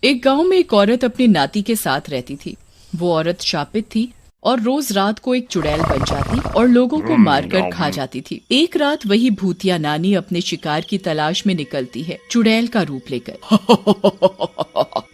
एक गांव में एक औरत अपनी नाती के साथ रहती थी। वो औरत शापित थी और रोज रात को एक चुड़ैल बन जाती और लोगों को मारकर खा जाती थी। एक रात वही भूतिया नानी अपने शिकार की तलाश में निकलती है, चुड़ैल का रूप लेकर।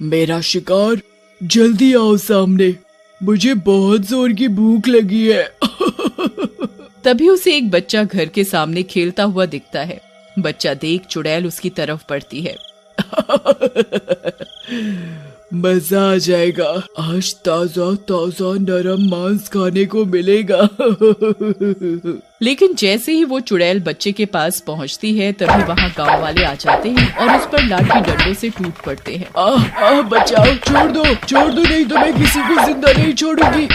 मेरा शिकार, जल्दी आओ सामने, मुझे बहुत जोर की भूख लगी है। तभी उसे एक बच्चा घर के सामने खेलता हुआ दिखता है। बच्चा देख चुड़ैल उसकी तरफ बढ़ती है। मजा आ जाएगा, आज ताजा ताजा नरम मांस खाने को मिलेगा। लेकिन जैसे ही वो चुड़ैल बच्चे के पास पहुंचती है तभी वहाँ गांव वाले आ जाते हैं और उस पर लाठी डंडों से टूट पड़ते हैं। बचाओ, छोड़ दो, नहीं तो मैं किसी को जिंदा नहीं छोड़ूंगी।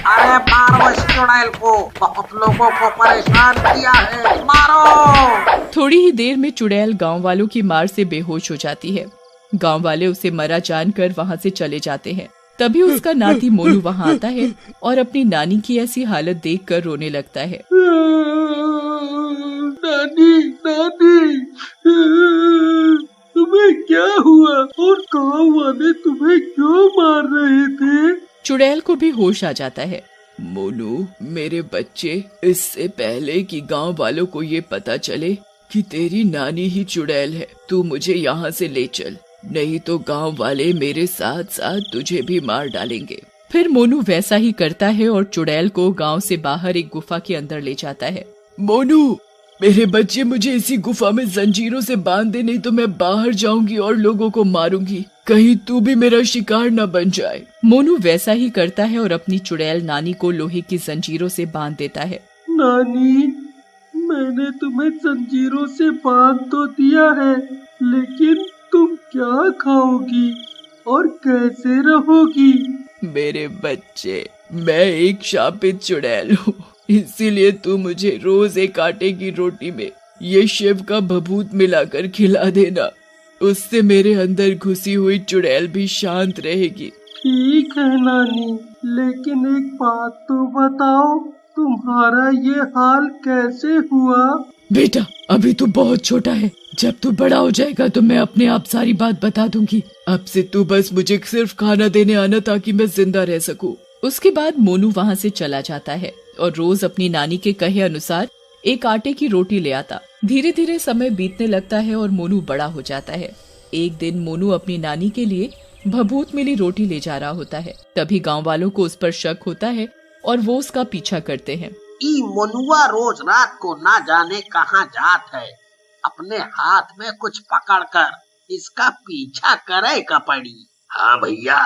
अरे मारो इस चुड़ैल को, बहुत लोगों को परेशान किया है, मारो। थोड़ी ही देर में चुड़ैल गांव वालों की मार से बेहोश हो जाती है। गांव वाले उसे मरा जानकर वहां से चले जाते हैं। तभी उसका नाती मोनू वहां आता है और अपनी नानी की ऐसी हालत देखकर रोने लगता है। नानी, तुम्हें क्या हुआ और गांव वाले तुम्हें क्यों मार रहे थे? चुड़ैल को भी होश आ जाता है। मोनू मेरे बच्चे, इससे पहले कि गांव वालों को ये पता चले कि तेरी नानी ही चुड़ैल है, तू मुझे यहाँ से ले चल, नहीं तो गांव वाले मेरे साथ साथ तुझे भी मार डालेंगे। फिर मोनू वैसा ही करता है और चुड़ैल को गांव से बाहर एक गुफा के अंदर ले जाता है। मोनू मेरे बच्चे, मुझे इसी गुफा में जंजीरों से बांध दे, नहीं तो मैं बाहर जाऊंगी और लोगों को मारूंगी, कहीं तू भी मेरा शिकार न बन जाए। मोनू वैसा ही करता है और अपनी चुड़ैल नानी को लोहे की जंजीरों से बांध देता है। नानी, मैंने तुम्हें जंजीरों से बांध तो दिया है, लेकिन तुम क्या खाओगी और कैसे रहोगी? मेरे बच्चे, मैं एक शापित चुड़ैल हूँ, इसीलिए तू मुझे रोज एक आटे की रोटी में ये शिव का भभूत मिलाकर खिला देना, उससे मेरे अंदर घुसी हुई चुड़ैल भी शांत रहेगी। ठीक है नानी, लेकिन एक बात तो बताओ, तुम्हारा ये हाल कैसे हुआ? बेटा, अभी तू बहुत छोटा है, जब तू बड़ा हो जाएगा तो मैं अपने आप सारी बात बता दूंगी। अब से तू बस मुझे सिर्फ खाना देने आना ताकि मैं जिंदा रह सकूं। उसके बाद मोनू वहाँ से चला जाता है और रोज अपनी नानी के कहे अनुसार एक आटे की रोटी ले आता। धीरे धीरे समय बीतने लगता है और मोनू बड़ा हो जाता है। एक दिन मोनू अपनी नानी के लिए भभूत मिली रोटी ले जा रहा होता है। तभी गांव वालों को उस पर शक होता है और वो उसका पीछा करते हैं। ई मोनुआ रोज रात को ना जाने कहाँ जात है, अपने हाथ में कुछ पकड़कर इसका पीछा करे का पड़ी। हाँ भैया,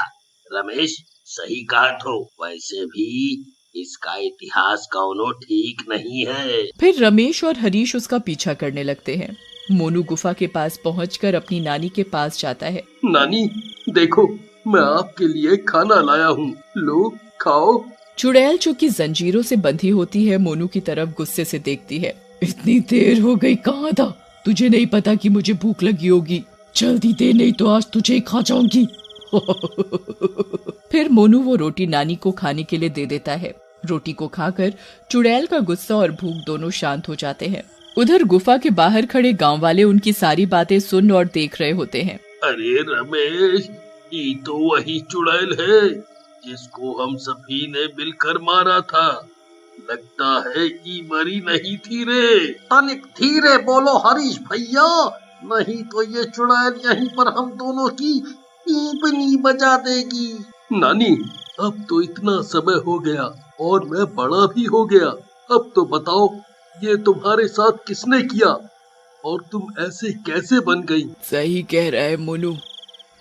रमेश सही कहा तो, वैसे भी इसका इतिहास कौनो ठीक नहीं है। फिर रमेश और हरीश उसका पीछा करने लगते हैं। मोनू गुफा के पास पहुंचकर अपनी नानी के पास जाता है। नानी देखो, मैं आपके लिए खाना लाया हूँ, लो खाओ। चुड़ैल जो कि जंजीरों से बंधी होती है मोनू की तरफ गुस्से से देखती है। इतनी देर हो गई, कहाँ था? तुझे नहीं पता कि मुझे भूख लगी होगी? जल्दी दे, नहीं तो आज तुझे खा जाऊंगी। फिर मोनू वो रोटी नानी को खाने के लिए दे देता है। रोटी को खाकर चुड़ैल का गुस्सा और भूख दोनों शांत हो जाते हैं। उधर गुफा के बाहर खड़े गांव वाले उनकी सारी बातें सुन और देख रहे होते हैं। अरे रमेश, ये तो वही चुड़ैल है जिसको हम सभी ने मिलकर मारा था। लगता है कि मरी नहीं थी रे। तनिक धीरे बोलो हरीश भैया, नहीं तो ये चुड़ैल यहीं पर हम दोनों की पीपनी बजा देगी। नानी, अब तो इतना समय हो गया और मैं बड़ा भी हो गया, अब तो बताओ ये तुम्हारे साथ किसने किया और तुम ऐसे कैसे बन गई? सही कह रहा है मोनू,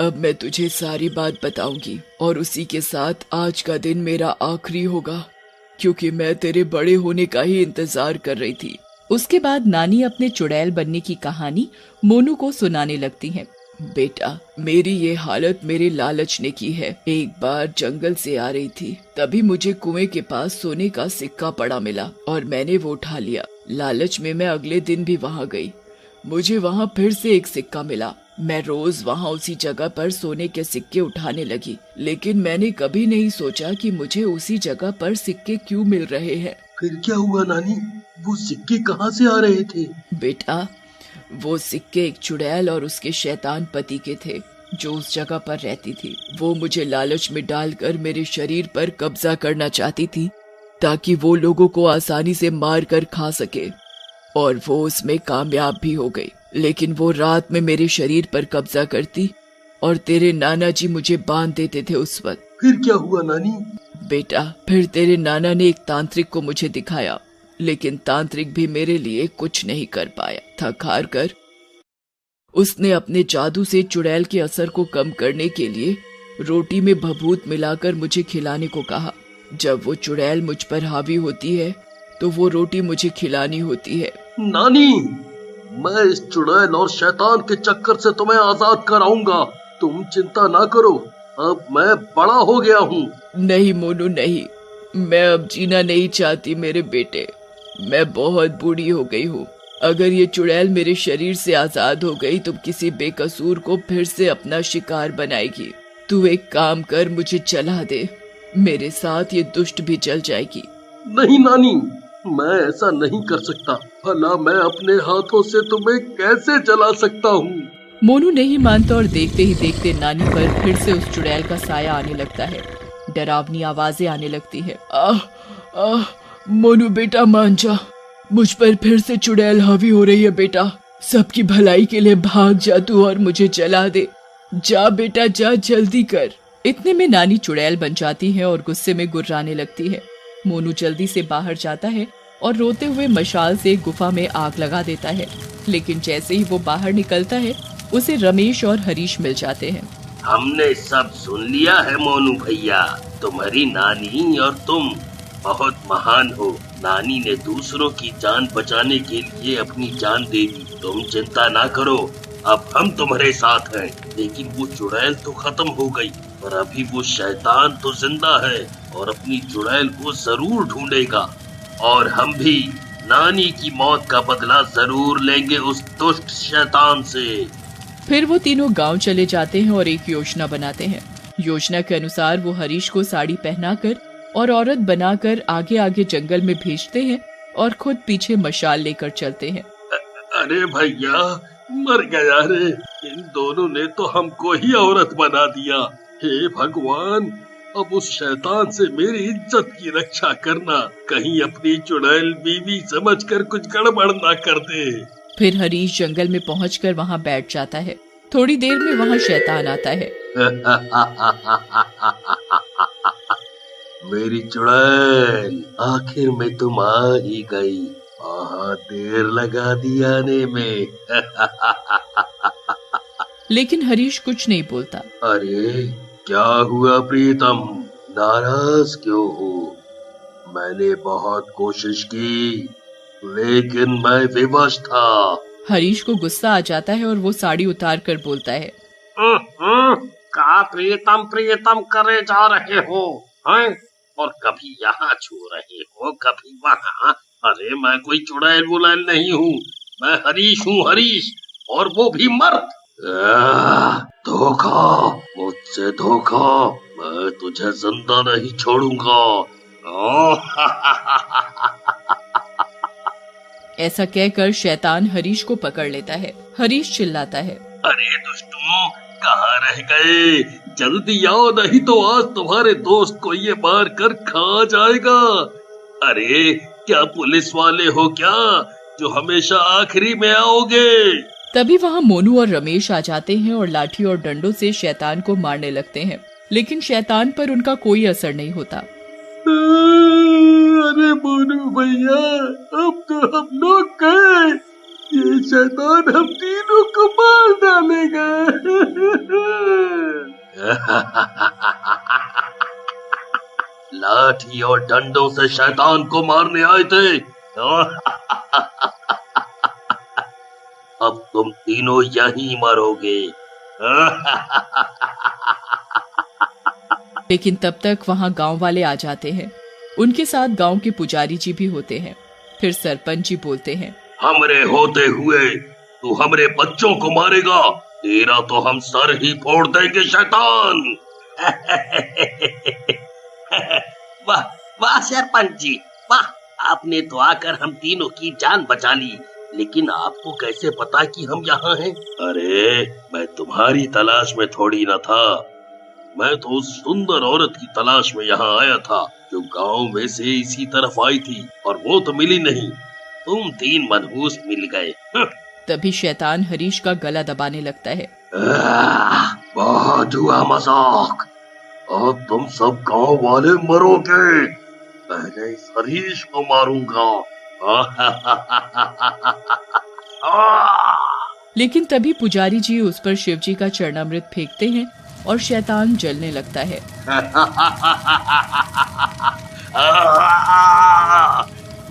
अब मैं तुझे सारी बात बताऊंगी और उसी के साथ आज का दिन मेरा आखिरी होगा, क्योंकि मैं तेरे बड़े होने का ही इंतजार कर रही थी। उसके बाद नानी अपने चुड़ैल बनने की कहानी मोनू को सुनाने लगती हैं। बेटा, मेरी ये हालत मेरे लालच ने की है। एक बार जंगल से आ रही थी, तभी मुझे कुएं के पास सोने का सिक्का पड़ा मिला और मैंने वो उठा लिया। लालच में मैं अगले दिन भी वहाँ गई, मुझे वहाँ फिर से एक सिक्का मिला। मैं रोज वहाँ उसी जगह पर सोने के सिक्के उठाने लगी, लेकिन मैंने कभी नहीं सोचा कि मुझे उसी जगह पर सिक्के क्यों मिल रहे हैं। फिर क्या हुआ नानी, वो सिक्के कहाँ से आ रहे थे? बेटा, वो सिक्के एक चुड़ैल और उसके शैतान पति के थे। जो उस जगह पर रहती थी। वो मुझे लालच में डालकर मेरे शरीर पर कब्जा करना चाहती थी ताकि वो लोगों को आसानी से मार कर खा सके, और वो उसमें कामयाब भी हो गई। लेकिन वो रात में मेरे शरीर पर कब्जा करती और तेरे नाना जी मुझे बांध देते थे उस वक्त। फिर क्या हुआ नानी? बेटा, फिर तेरे नाना ने एक तांत्रिक को मुझे दिखाया, लेकिन तांत्रिक भी मेरे लिए कुछ नहीं कर पाया। थक हार कर उसने अपने जादू से चुड़ैल के असर को कम करने के लिए रोटी में भभूत मिलाकर मुझे खिलाने को कहा। जब वो चुड़ैल मुझ पर हावी होती है तो वो रोटी मुझे खिलानी होती है। नानी, मैं इस चुड़ैल और शैतान के चक्कर से तुम्हें आजाद कराऊंगा, तुम चिंता ना करो, अब मैं बड़ा हो गया हूँ। नहीं मोनू नहीं, मैं अब जीना नहीं चाहती मेरे बेटे, मैं बहुत बूढ़ी हो गई हूँ। अगर ये चुड़ैल मेरे शरीर से आजाद हो गई तो किसी बेकसूर को फिर से अपना शिकार बनाएगी। तू एक काम कर, मुझे जला दे, मेरे साथ ये दुष्ट भी जल जाएगी। नहीं नानी, मैं ऐसा नहीं कर सकता। भला मैं अपने हाथों से तुम्हें कैसे जला सकता हूँ? मोनू नहीं मानता और देखते ही देखते नानी पर फिर से उस चुड़ैल का साया आने लगता है। डरावनी आवाजें आने लगती है। मोनू बेटा मान जा, मुझ पर फिर से चुड़ैल हावी हो रही है बेटा, सबकी भलाई के लिए भाग जा तू और मुझे जला दे। जा बेटा जा, जल्दी कर। इतने में नानी चुड़ैल बन जाती है और गुस्से में गुर्राने लगती है। मोनू जल्दी से बाहर जाता है और रोते हुए मशाल से गुफा में आग लगा देता है। लेकिन जैसे ही वो बाहर निकलता है उसे रमेश और हरीश मिल जाते हैं। हमने सब सुन लिया है मोनू भैया, तुम्हारी नानी और तुम बहुत महान हो। नानी ने दूसरों की जान बचाने के लिए अपनी जान दे दी। तुम चिंता ना करो, अब हम तुम्हारे साथ हैं। लेकिन वो चुड़ैल तो खत्म हो गई, पर अभी वो शैतान तो जिंदा है और अपनी चुड़ैल को जरूर ढूंढेगा, और हम भी नानी की मौत का बदला जरूर लेंगे उस दुष्ट शैतान से। फिर वो तीनों गांव चले जाते हैं और एक योजना बनाते हैं। योजना के अनुसार वो हरीश को साड़ी पहनाकर और औरत बनाकर आगे आगे जंगल में भेजते हैं और खुद पीछे मशाल लेकर चलते हैं। अरे भैया, मर गया रे, इन दोनों ने तो हमको ही औरत बना दिया। हे भगवान, अब उस शैतान से मेरी इज्जत की रक्षा करना, कहीं अपनी चुड़ैल बीवी समझकर कुछ गड़बड़ ना कर दे। फिर हरीश जंगल में पहुंचकर वहां बैठ जाता है। थोड़ी देर में वहां शैतान आता है। मेरी चुड़ैल, आखिर में तुम आ ही गई, बहुत देर लगा दी आने में। लेकिन हरीश कुछ नहीं बोलता। अरे क्या हुआ प्रीतम, नाराज क्यों हो? मैंने बहुत कोशिश की लेकिन मैं विवश था। हरीश को गुस्सा आ जाता है और वो साड़ी उतार कर बोलता है, का प्रीतम प्रीतम करे जा रहे हो हैं? और कभी यहाँ छू रहे हो, कभी वहाँ। अरे मैं कोई चुड़ैल वुड़ैल नहीं हूँ, मैं हरीश हूँ, हरीश, और वो भी मर्द। धोखा, मुझसे धोखा, मैं तुझे जिंदा नहीं छोड़ूंगा। ऐसा कहकर शैतान हरीश को पकड़ लेता है। हरीश चिल्लाता है, अरे दुष्टों, कहाँ रह गए? जल्दी आओ, नहीं तो आज तुम्हारे दोस्त को ये मार कर खा जाएगा। अरे क्या पुलिस वाले हो क्या, जो हमेशा आखिरी में आओगे? तभी वहाँ मोनू और रमेश आ जाते हैं और लाठी और डंडों से शैतान को मारने लगते हैं। लेकिन शैतान पर उनका कोई असर नहीं होता। अरे मोनू भैया, अब तो हम लोग गए, ये शैतान हम तीनों को मार डालेगा। लाठी और डंडों से शैतान को मारने आए थे। अब तुम तीनों यहीं मरोगे। लेकिन तब तक वहाँ गांव वाले आ जाते हैं। उनके साथ गांव के पुजारी जी भी होते हैं। फिर सरपंच जी बोलते हैं, हमरे होते हुए तू हमरे बच्चों को मारेगा, तेरा तो हम सर ही फोड़ देंगे शैतान। वाह वाह सरपंच जी, वाह, आपने तो आकर हम तीनों की जान बचा ली। लेकिन आपको कैसे पता कि हम यहाँ हैं? अरे मैं तुम्हारी तलाश में थोड़ी न था, मैं तो उस सुंदर औरत की तलाश में यहाँ आया था जो गांव में से इसी तरफ आई थी, और वो तो मिली नहीं, तुम 3 मनहूस मिल गए। तभी शैतान हरीश का गला दबाने लगता है। बहुत हुआ मजाक, अब तुम सब गांव वाले मरोगे, पहले इस हरीश को मारूंगा। लेकिन तभी पुजारी जी उस पर शिव जी का चरणामृत फेंकते हैं और शैतान जलने लगता है।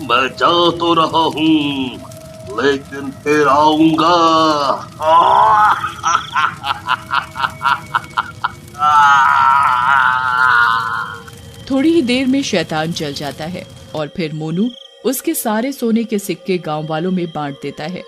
मैं जा तो रहा हूँ, लेकिन फिर आऊंगा। थोड़ी ही देर में शैतान जल जाता है और फिर मोनू उसके सारे सोने के सिक्के गांव वालों में बांट देता है।